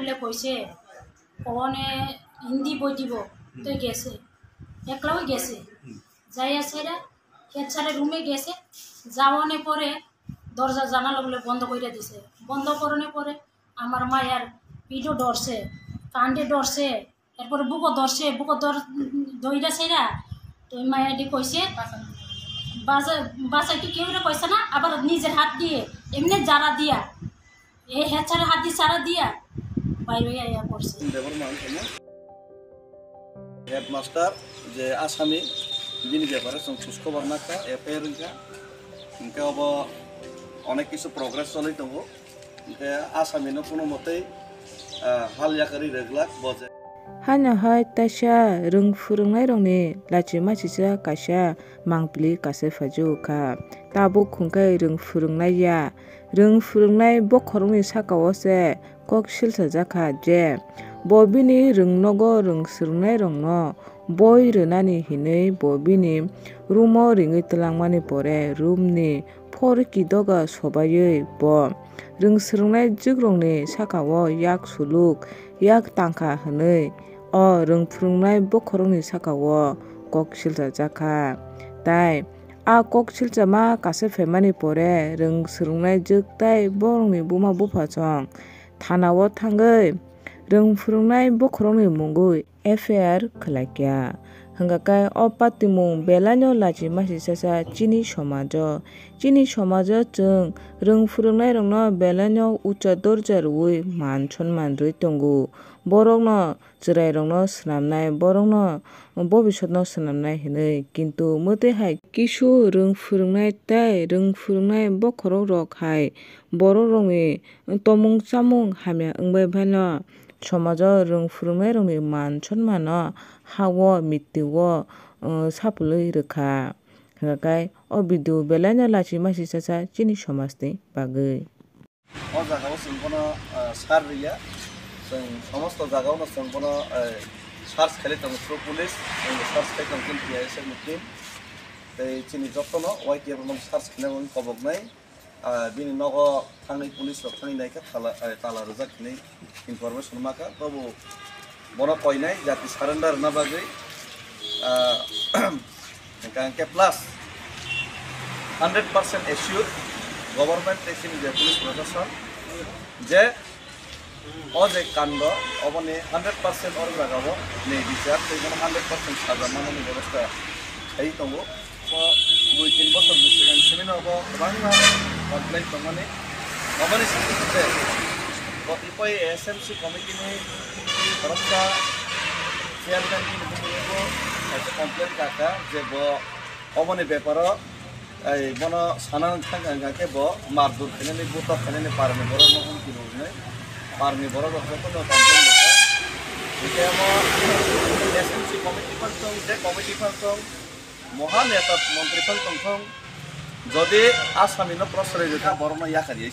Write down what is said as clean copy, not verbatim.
বলে কইছে ওখানে হিন্দি বই দিব তো গেছে একলাও গেছে যাই আছে হেড স্যারের রুমে গেছে যাওয়ানোর পরে দরজা জানালা বলে বন্ধ করে দিছে বন্ধ করানোর পরে আমার মায়ের পিঠও ডরছে কান্ডে ডরছে এরপরে বুকও ধরছে বুকও দইরা সেরা তো ওই মায়াটি কইছে বাসাইটি কেউ কইছে না আবার নিজের হাত দিয়ে এমনি যারা দিয়া এই হেড স্যারের হাত দিয়ে চারা দিয়া বাইরে আইয়া পড়ছে হেডমাস্টার যে আসামি বিনি ব্যাপারে খোঁজখবর নাকা এফআইআর ইনকা অনেক কিছু প্রগ্রেস চলাই দङ ইনকা আসামিনো কোনো মতেই হালজাকাरि रेगलाक बजे Hanya hai tasha rung furungnai rongni lachi machisa kasha mangpli kase faju ka tabu khungkai rung furungnai bokhorungni sakao se kok silsa jaka je bobini rungnogo rung surungnai rongno boi renani hinui bobini rumo ringui telangmani pore roomni forki doga sobayui bo rung surungnai jigrongni sakao yak suluk yak tangka hinui o rung furungnai bokhorungni sakao kok silsa jaka tai a kok silsa ma kase femani pore rung surungnai jiktai borongni buma bupachong thanao thangoi rung furungnai bokhorungni mungui FIR khlakya hangkai o patimung belanyo lachi masi sasa chini somajo chung rung furungnai rongno belanyo ucha dorja rui man sonman rui tongo borokno chirai rongno swnamnai borokno bobishotno swnamnai hinui kintu mote hai kisu rung furungnai bokhorok rok hai borok rongni tomung chamung hamya wngbai phano somajo rung furungnai rongni man sonmano hawo mittiwo sapului rwkha hingkai o video belanyo lachi masi sasa chini somajni bagui o jagao जों কোনো সার রিয়া जों সমস্ত জায়গাওনো जों কোনো search খালি দङ through police search খালি দङ কিন্তু SM team এই চিনি যত্ন ওয়াইটিআর রং সার্চ খালি কবকনাই বিনি নগ থাङै পুলিশ রক থাङै নাইকা তালা রোজা खिनै इनफरमेशन माका तबो बना कइनाय जाति सारेन्डार ना बागै कांके प्लस 100% एश्योर गवर्नमेंट टेसिन जे पुलिस प्रशासन जे अजे कांड अबने 100% और जागाव नै बिचार तेगन 100% साजा माननि व्यवस्था এই दङ दुई तीन बছर सिगां सेमिनार गोबां कमप्लेन दङने अबने सिस्टेमते कतिपय एसएमसी कमिटिनि तरफा चेयरमैन को कमप्लेन काका जे अबने बेपार बन सानान थांगाके मारदुर खाने बुता खाने पारनि बर महम किने पारनि बर जतन कमप्लेन देखा एसएमसी कमिटी दं जे कमिटी दं महानेता मंत्री दं जदि आसामिनो प्रश्रय बरनो याखारि